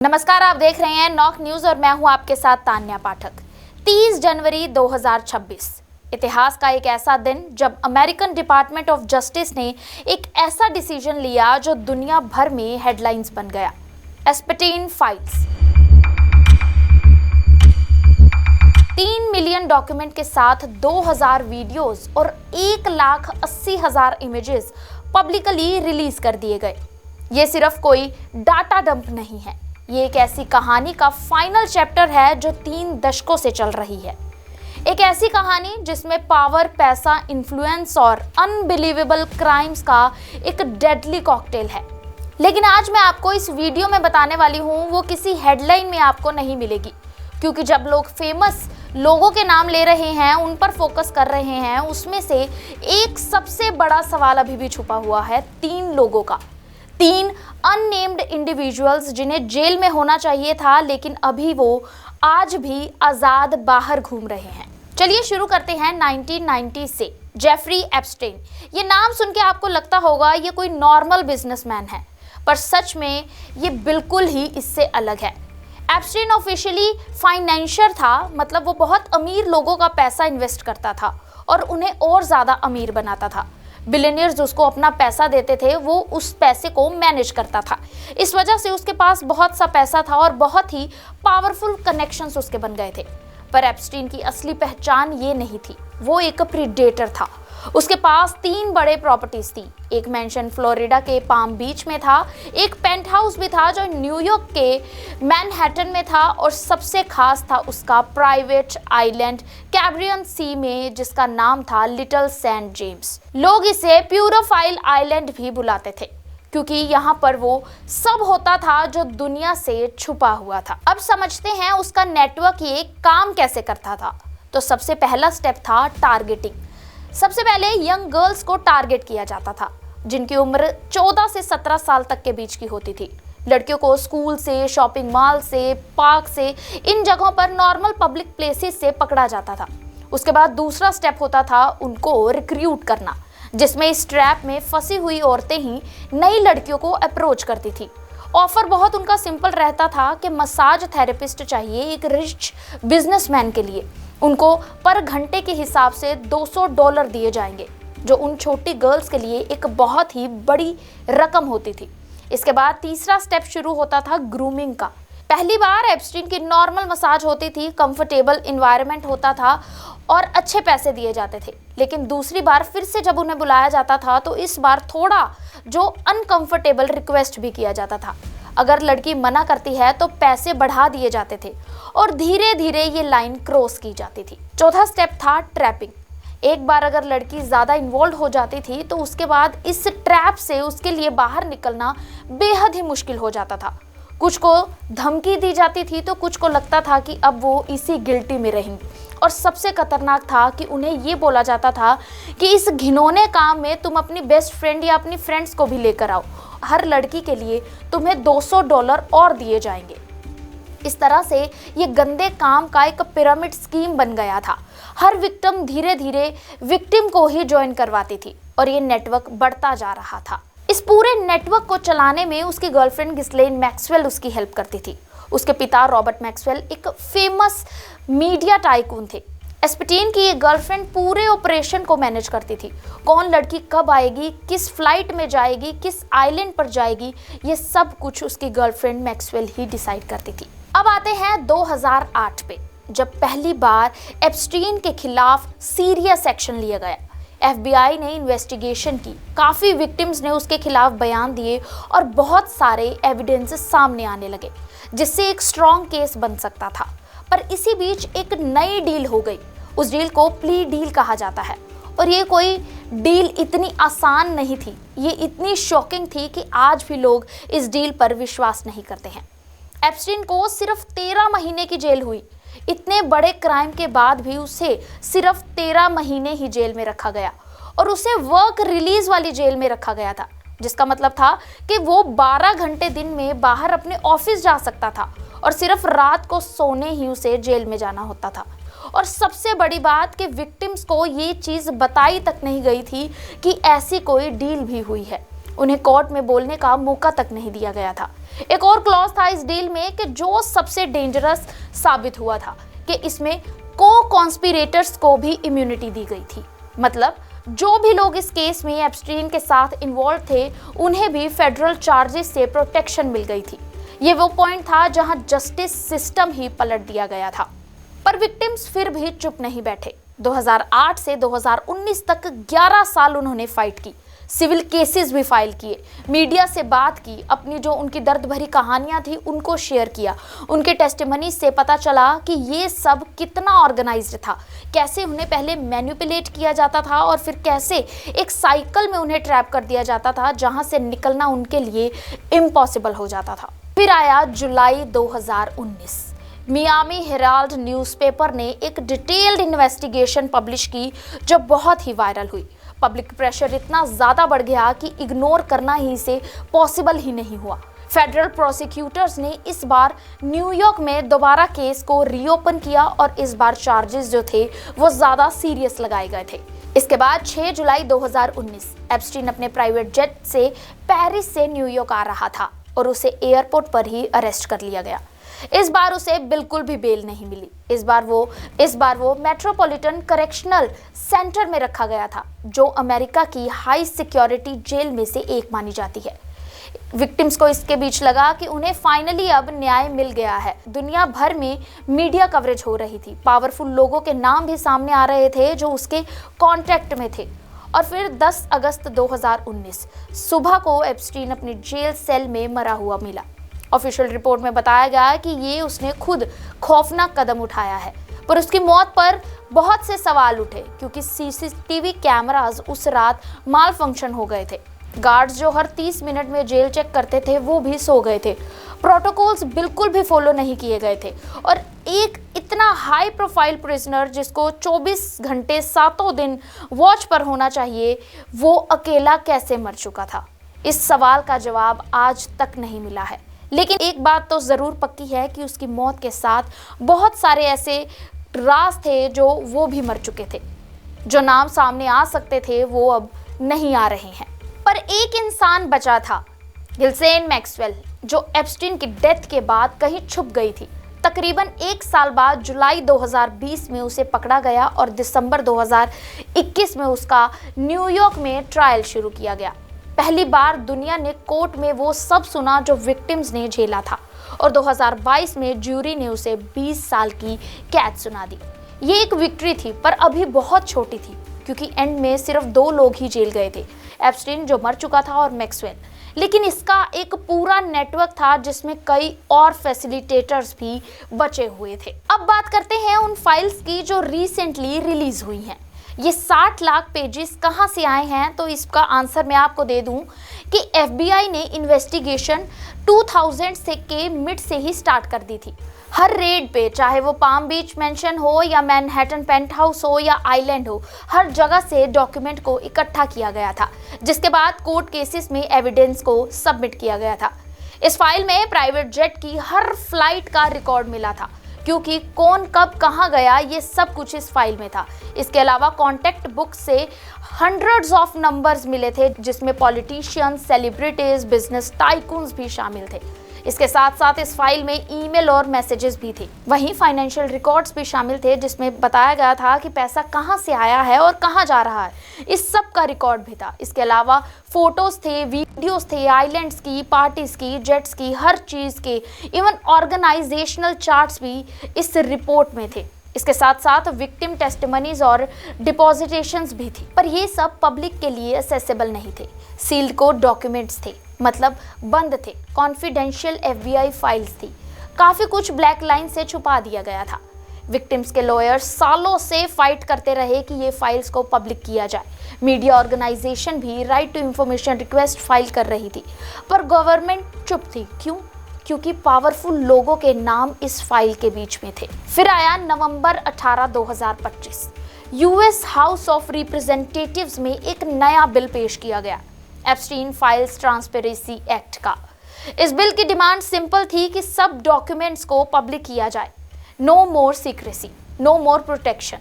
नमस्कार, आप देख रहे हैं नॉक न्यूज और मैं हूं आपके साथ तान्या पाठक। 30 जनवरी 2026 इतिहास का एक ऐसा दिन जब अमेरिकन डिपार्टमेंट ऑफ जस्टिस ने एक ऐसा डिसीजन लिया जो दुनिया भर में हेडलाइंस बन गया। एस्पेटीन फाइल्स 3 मिलियन डॉक्यूमेंट के साथ 2000 वीडियोस और 1,80,000 इमेजेस पब्लिकली रिलीज कर दिए गए। ये सिर्फ कोई डाटा डंप नहीं है, ये एक ऐसी कहानी का फाइनल चैप्टर है जो 3 दशकों से चल रही है। एक ऐसी कहानी जिसमें पावर, पैसा, इन्फ्लुएंस और अनबिलीवेबल क्राइम्स का एक डेडली कॉकटेल है। लेकिन आज मैं आपको इस वीडियो में बताने वाली हूँ वो किसी हेडलाइन में आपको नहीं मिलेगी, क्योंकि जब लोग फेमस लोगों के नाम ले रहे हैं, उन पर फोकस कर रहे हैं, उसमें से एक सबसे बड़ा सवाल अभी भी छुपा हुआ है 3 लोगों का। 3 अननेम्ड इंडिविजुअल्स जिन्हें जेल में होना चाहिए था, लेकिन अभी वो आज भी आजाद बाहर घूम रहे हैं। चलिए शुरू करते हैं 1990 से। जेफरी एप्स्टेन, ये नाम सुन के आपको लगता होगा ये कोई नॉर्मल बिजनेसमैन है, पर सच में ये बिल्कुल ही इससे अलग है। एप्स्टेन ऑफिशियली फाइनेंशियर था, मतलब वो बहुत अमीर लोगों का पैसा इन्वेस्ट करता था और उन्हें और ज़्यादा अमीर बनाता था। बिलियनियर्स उसको अपना पैसा देते थे, वो उस पैसे को मैनेज करता था। इस वजह से उसके पास बहुत सा पैसा था और बहुत ही पावरफुल कनेक्शंस उसके बन गए थे। पर एप्स्टीन की असली पहचान ये नहीं थी, वो एक प्रीडेटर था। उसके पास 3 बड़े प्रॉपर्टीज थी। एक मैंशन फ्लोरिडा के पाम बीच में था, एक पेंट हाउस भी था जो न्यूयॉर्क के मैनहट्टन में था, और सबसे खास था उसका प्राइवेट आइलैंड कैरिबियन सी में जिसका नाम था लिटिल सेंट जेम्स। लोग इसे प्यूरोफाइल आइलैंड भी बुलाते थे, क्योंकि यहाँ पर वो सब होता था जो दुनिया से छुपा हुआ था। अब समझते हैं उसका नेटवर्क ये काम कैसे करता था। तो सबसे पहला स्टेप था टारगेटिंग। सबसे पहले यंग गर्ल्स को टारगेट किया जाता था, जिनकी उम्र 14 से 17 साल तक के बीच की होती थी। लड़कियों को स्कूल से, शॉपिंग मॉल से, पार्क से, इन जगहों पर नॉर्मल पब्लिक प्लेसेस से पकड़ा जाता था। उसके बाद दूसरा स्टेप होता था उनको रिक्रूट करना, जिसमें इस ट्रैप में फंसी हुई औरतें ही नई लड़कियों को अप्रोच करती थी। ऑफर बहुत उनका सिंपल रहता था कि मसाज थेरेपिस्ट चाहिए एक रिच बिजनेसमैन के लिए। उनको पर घंटे के हिसाब से $200 दिए जाएंगे, जो उन छोटी गर्ल्स के लिए एक बहुत ही बड़ी रकम होती थी। इसके बाद तीसरा स्टेप शुरू होता था ग्रूमिंग का। पहली बार एप्स्टीन की नॉर्मल मसाज होती थी, कंफर्टेबल इन्वायरमेंट होता था और अच्छे पैसे दिए जाते थे। लेकिन दूसरी बार फिर से जब उन्हें बुलाया जाता था तो इस बार थोड़ा जो अनकंफर्टेबल रिक्वेस्ट भी किया जाता था। अगर लड़की मना करती है तो पैसे बढ़ा दिए जाते थे और धीरे धीरे ये लाइन क्रॉस की जाती थी। चौथा स्टेप था ट्रैपिंग। एक बार अगर लड़की ज़्यादा इन्वॉल्व हो जाती थी तो उसके बाद इस ट्रैप से उसके लिए बाहर निकलना बेहद ही मुश्किल हो जाता था। कुछ को धमकी दी जाती थी तो कुछ को लगता था कि अब वो इसी गिल्टी में रहेंगी, और सबसे खतरनाक था कि उन्हें ये बोला जाता था कि इस घिनौने काम में तुम अपनी बेस्ट फ्रेंड या अपनी फ्रेंड्स को भी लेकर आओ, हर लड़की के लिए तुम्हें $200 और दिए जाएंगे। इस तरह से ये गंदे काम का एक पिरामिड स्कीम बन गया था। हर विक्टिम धीरे धीरे विक्टिम को ही ज्वाइन करवाती थी और ये नेटवर्क बढ़ता जा रहा था। इस पूरे नेटवर्क को चलाने में उसकी गर्लफ्रेंड गिस्लेन मैक्सवेल उसकी हेल्प करती थी। उसके पिता रॉबर्ट मैक्सवेल एक फेमस मीडिया टाइकून थे। एस्पेटीन की ये गर्लफ्रेंड पूरे ऑपरेशन को मैनेज करती थी। कौन लड़की कब आएगी, किस फ्लाइट में जाएगी, किस आइलैंड पर जाएगी, ये सब कुछ उसकी गर्लफ्रेंड मैक्सवेल ही डिसाइड करती थी। अब आते हैं 2008 पे, जब पहली बार एप्स्टीन के खिलाफ सीरियस एक्शन लिया गया। FBI ने इन्वेस्टिगेशन की, काफ़ी विक्टिम्स ने उसके खिलाफ बयान दिए और बहुत सारे एविडेंसेस सामने आने लगे, जिससे एक स्ट्रॉन्ग केस बन सकता था। पर इसी बीच एक नई डील हो गई। उस डील को प्ली डील कहा जाता है, और ये कोई डील इतनी आसान नहीं थी, ये इतनी शॉकिंग थी कि आज भी लोग इस डील पर विश्वास नहीं करते हैं। एप्स्टीन को सिर्फ 13 महीने की जेल हुई। इतने बड़े क्राइम के बाद भी उसे सिर्फ 13 महीने ही जेल में रखा गया, और उसे वर्क रिलीज वाली जेल में रखा गया था, जिसका मतलब था कि वो 12 घंटे दिन में बाहर अपने ऑफिस जा सकता था और सिर्फ रात को सोने ही उसे जेल में जाना होता था। और सबसे बड़ी बात कि विक्टिम्स को ये चीज़ बताई तक नहीं गई थी कि ऐसी कोई डील भी हुई है। उन्हें कोर्ट में बोलने का मौका तक नहीं दिया गया था। एक और क्लॉज था इस डील में कि जो सबसे डेंजरस साबित हुआ था कि इसमें को कॉन्स्पिरेटर्स को भी इम्यूनिटी दी गई थी। मतलब जो भी लोग इस केस में एप्स्टीन के साथ इन्वॉल्व थे उन्हें भी फेडरल चार्जेस से प्रोटेक्शन मिल गई थी। ये वो पॉइंट था जहां जस्टिस सिस्टम ही पलट दिया गया था। पर विक्टिम्स फिर भी चुप नहीं बैठे। 2008 से 2019 तक 11 साल उन्होंने फाइट की, सिविल केसेस भी फाइल किए, मीडिया से बात की, अपनी जो उनकी दर्द भरी कहानियां थी उनको शेयर किया। उनके टेस्टिमनी से पता चला कि ये सब कितना ऑर्गेनाइज्ड था, कैसे उन्हें पहले मैनिपुलेट किया जाता था और फिर कैसे एक साइकिल में उन्हें ट्रैप कर दिया जाता था जहां से निकलना उनके लिए इम्पॉसिबल हो जाता था। फिर आया जुलाई 2019। मियामी हेराल्ड न्यूज़पेपर ने एक डिटेल्ड इन्वेस्टिगेशन पब्लिश की जो बहुत ही वायरल हुई। पब्लिक प्रेशर इतना ज़्यादा बढ़ गया कि इग्नोर करना ही से पॉसिबल ही नहीं हुआ। फेडरल प्रोसिक्यूटर्स ने इस बार न्यूयॉर्क में दोबारा केस को रीओपन किया और इस बार चार्जेस जो थे वो ज़्यादा सीरियस लगाए गए थे। इसके बाद 6 जुलाई 2019 एप्स्टीन अपने प्राइवेट जेट से पेरिस से न्यूयॉर्क आ रहा था और उसे एयरपोर्ट पर ही अरेस्ट कर लिया गया। इस बार उसे बिल्कुल भी बेल नहीं मिली। इस बार वो मेट्रोपॉलिटन करेक्शनल सेंटर में रखा गया था, जो अमेरिका की हाई सिक्योरिटी जेल में से एक मानी जाती है। विक्टिम्स को इसके बीच लगा कि उन्हें फाइनली अब न्याय मिल गया है। दुनिया भर में मीडिया कवरेज हो रही थी, पावरफुल लोगों के नाम भी सामने आ रहे थे जो उसके कांटेक्ट में थे। और फिर 10 अगस्त 2019 सुबह को एप्स्टीन अपनी जेल सेल में मरा हुआ मिला। ऑफिशियल रिपोर्ट में बताया गया कि ये उसने खुद खौफनाक कदम उठाया है, पर उसकी मौत पर बहुत से सवाल उठे क्योंकि सीसीटीवी कैमरास उस रात माल फंक्शन हो गए थे। गार्ड्स जो हर 30 मिनट में जेल चेक करते थे वो भी सो गए थे। प्रोटोकॉल्स बिल्कुल भी फॉलो नहीं किए गए थे और एक इतना हाई प्रोफाइल प्रिजनर जिसको 24 घंटे 7 दिन वॉच पर होना चाहिए, वो अकेला कैसे मर चुका था? इस सवाल का जवाब आज तक नहीं मिला है। लेकिन एक बात तो ज़रूर पक्की है कि उसकी मौत के साथ बहुत सारे ऐसे राज थे जो वो भी मर चुके थे। जो नाम सामने आ सकते थे वो अब नहीं आ रहे हैं। पर एक इंसान बचा था, गिहिसैन मैक्सवेल, जो एप्स्टीन की डेथ के बाद कहीं छुप गई थी। तकरीबन 1 साल बाद जुलाई 2020 में उसे पकड़ा गया और दिसंबर 2021 में उसका न्यूयॉर्क में ट्रायल शुरू किया गया। पहली बार दुनिया ने कोर्ट में वो सब सुना जो विक्टिम्स ने झेला था और 2022 में ज्यूरी ने उसे 20 साल की कैद सुना दी। ये एक विक्ट्री थी, पर अभी बहुत छोटी थी क्योंकि एंड में सिर्फ 2 लोग ही जेल गए थे, एप्स्टीन जो मर चुका था और मैक्सवेल। लेकिन इसका एक पूरा नेटवर्क था जिसमें कई और फैसिलिटेटर्स भी बचे हुए थे। अब बात करते हैं उन फाइल्स की जो रिसेंटली रिलीज हुई हैं। ये 60 लाख पेजेस कहाँ से आए हैं, तो इसका आंसर मैं आपको दे दूं कि FBI ने इन्वेस्टिगेशन 2000 से के मिड से ही स्टार्ट कर दी थी। हर रेड पे, चाहे वो पाम बीच मेंशन हो या मैनहट्टन पेंट हाउस हो या आइलैंड हो, हर जगह से डॉक्यूमेंट को इकट्ठा किया गया था, जिसके बाद कोर्ट केसेस में एविडेंस को सबमिट किया गया था। इस फाइल में प्राइवेट जेट की हर फ्लाइट का रिकॉर्ड मिला था, क्योंकि कौन कब कहाँ गया ये सब कुछ इस फाइल में था। इसके अलावा कॉन्टैक्ट बुक से हंड्रेड्स ऑफ नंबर्स मिले थे, जिसमें पॉलिटिशियंस, सेलिब्रिटीज, बिजनेस टाइकून्स भी शामिल थे। इसके साथ साथ इस फाइल में ईमेल और मैसेजेस भी थे। वहीं फाइनेंशियल रिकॉर्ड्स भी शामिल थे, जिसमें बताया गया था कि पैसा कहां से आया है और कहां जा रहा है। इस सब का रिकॉर्ड भी था। इसके अलावा फोटोज थे, वीडियोस थे, आइलैंड्स की, पार्टीज की, जेट्स की, हर चीज के, इवन ऑर्गेनाइजेशनल चार्ट्स भी इस रिपोर्ट में थे। इसके साथ साथ विक्टिम टेस्टिमनीज और डिपॉजिटेशंस भी थी, पर ये सब पब्लिक के लिए असेसेबल नहीं थे। सील्ड कोड डॉक्यूमेंट्स थे, मतलब बंद थे। कॉन्फिडेंशियल FBI फाइल्स थी। काफ़ी कुछ ब्लैक लाइन से छुपा दिया गया था। विक्टिम्स के लॉयर्स सालों से फाइट करते रहे कि ये फाइल्स को पब्लिक किया जाए। मीडिया ऑर्गेनाइजेशन भी right to information request file कर रही थी, पर गवर्नमेंट चुप थी। क्यों? क्योंकि पावरफुल लोगों के नाम इस फाइल के बीच में थे। फिर आया नवंबर 18, 2025। US हाउस ऑफ रिप्रेजेंटेटिव्स में एक नया बिल पेश किया गया, एप्स्टीन फाइल्स ट्रांसपेरेंसी एक्ट का। इस बिल की डिमांड सिंपल थी कि सब डॉक्यूमेंट्स को पब्लिक किया जाए। नो मोर सीक्रेसी, नो मोर प्रोटेक्शन।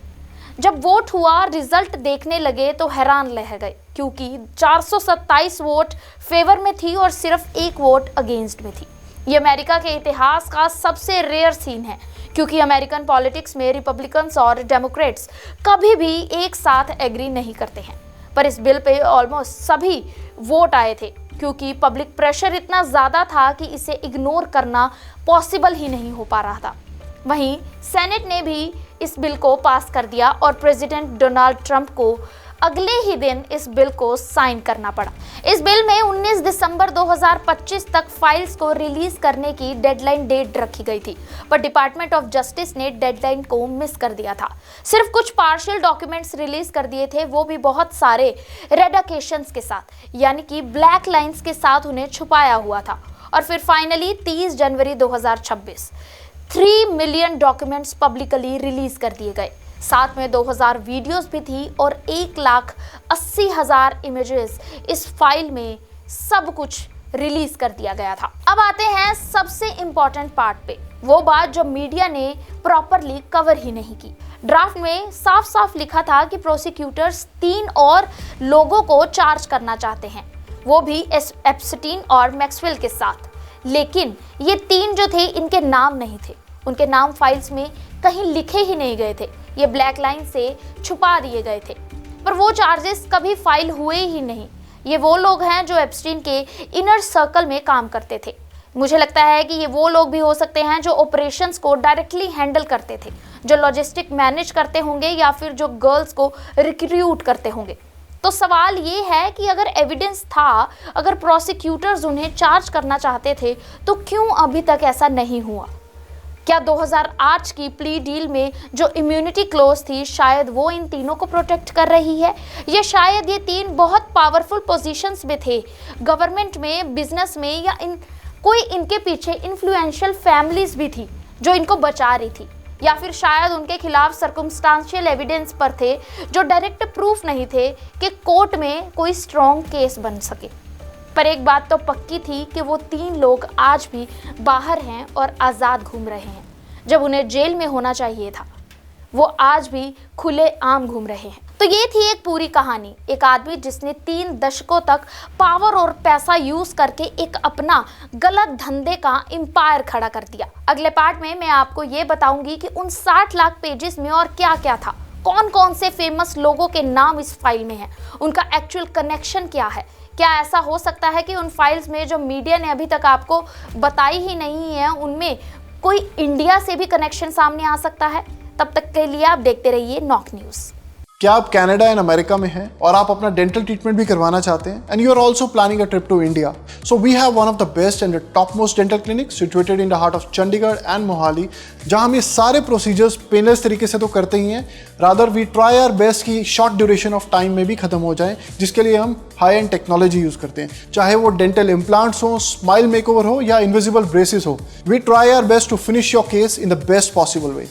जब वोट हुआ, रिजल्ट देखने लगे तो हैरान रह गए, क्योंकि 427 वोट फेवर में थी और सिर्फ 1 वोट अगेंस्ट में थी। ये अमेरिका के इतिहास का सबसे रेयर सीन है, क्योंकि अमेरिकन पॉलिटिक्स में रिपब्लिकन्स और डेमोक्रेट्स कभी भी एक साथ एग्री नहीं करते हैं। पर इस बिल पे ऑलमोस्ट सभी वोट आए थे, क्योंकि पब्लिक प्रेशर इतना ज़्यादा था कि इसे इग्नोर करना पॉसिबल ही नहीं हो पा रहा था। वहीं सेनेट ने भी इस बिल को पास कर दिया और प्रेसिडेंट डोनाल्ड ट्रंप को अगले ही दिन इस बिल को साइन करना पड़ा। इस बिल में 19 दिसंबर 2025 तक फाइल्स को रिलीज करने की डेडलाइन डेट रखी गई थी, पर डिपार्टमेंट ऑफ जस्टिस ने डेडलाइन को मिस कर दिया था। सिर्फ कुछ पार्शियल डॉक्यूमेंट्स रिलीज कर दिए थे, वो भी बहुत सारे रेडाकेशंस के साथ, यानी कि ब्लैक लाइंस के साथ उन्हें छुपाया हुआ था। और फिर फाइनली 30 जनवरी 2026 3 मिलियन डॉक्यूमेंट्स पब्लिकली रिलीज कर दिए गए। साथ में 2000 वीडियोस भी थी और 1,80,000 इमेजेस इस फाइल में सब कुछ रिलीज कर दिया गया था। अब आते हैं सबसे इंपॉर्टेंट पार्ट पे, वो बात जो मीडिया ने प्रॉपरली कवर ही नहीं की। ड्राफ्ट में साफ साफ लिखा था कि प्रोसिक्यूटर्स 3 और लोगों को चार्ज करना चाहते हैं, वो भी एप्स्टीन और मैक्सवेल के साथ। लेकिन ये 3 जो थे, इनके नाम नहीं थे, उनके नाम फाइल्स में कहीं लिखे ही नहीं गए थे, ये ब्लैक लाइन से छुपा दिए गए थे। पर वो चार्जेस कभी फाइल हुए ही नहीं। ये वो लोग हैं जो एप्स्टीन के इनर सर्कल में काम करते थे। मुझे लगता है कि ये वो लोग भी हो सकते हैं जो ऑपरेशंस को डायरेक्टली हैंडल करते थे, जो लॉजिस्टिक मैनेज करते होंगे या फिर जो गर्ल्स को रिक्रूट करते होंगे। तो सवाल ये है कि अगर एविडेंस था, अगर प्रोसिक्यूटर्स उन्हें चार्ज करना चाहते थे, तो क्यों अभी तक ऐसा नहीं हुआ? क्या 2008 की प्ली डील में जो इम्यूनिटी क्लोज थी, शायद वो इन तीनों को प्रोटेक्ट कर रही है? या शायद ये 3 बहुत पावरफुल पोजीशंस में थे, गवर्नमेंट में, बिजनेस में, या कोई इनके पीछे इन्फ्लुएंशियल फैमिलीज भी थी जो इनको बचा रही थी? या फिर शायद उनके खिलाफ सर्कमस्टांशियल एविडेंस पर थे जो डायरेक्ट प्रूफ नहीं थे कि कोर्ट में कोई स्ट्रॉन्ग केस बन सके। पर एक बात तो पक्की थी कि वो 3 लोग आज भी बाहर हैं और आज़ाद घूम रहे हैं। जब उन्हें जेल में होना चाहिए था, वो आज भी खुले आम घूम रहे हैं। तो ये थी एक पूरी कहानी, एक आदमी जिसने 3 दशकों तक पावर और पैसा यूज करके एक अपना गलत धंधे का एम्पायर खड़ा कर दिया। अगले पार्ट में मैं आपको ये बताऊंगी कि उन 60 लाख पेजेस में और क्या क्या था, कौन कौन से फेमस लोगों के नाम इस फाइल में हैं, उनका एक्चुअल कनेक्शन क्या है। क्या ऐसा हो सकता है कि उन फाइल्स में जो मीडिया ने अभी तक आपको बताई ही नहीं है, उनमें कोई इंडिया से भी कनेक्शन सामने आ सकता है? तब तक के लिए आप देखते रहिए नॉक न्यूज़। क्या आप कनाडा एंड अमेरिका में हैं और आप अपना डेंटल ट्रीटमेंट भी करवाना चाहते हैं and you are also planning a trip to India? So we have one of the best and the top most dental clinic situated in the heart of Chandigarh and Mohali, जहां हम ये सारे प्रोसीजर्स पेनलेस तरीके से तो करते ही हैं, rather we try our best की शॉर्ट ड्यूरेशन ऑफ टाइम में भी खत्म हो जाए, जिसके लिए हम हाई एंड टेक्नोलॉजी यूज करते हैं। चाहे वो डेंटल इम्प्लांट्स हो, स्माइल मेकओवर हो या इनविजिबल ब्रेसेस हो, we try our best to finish your case in the best possible way.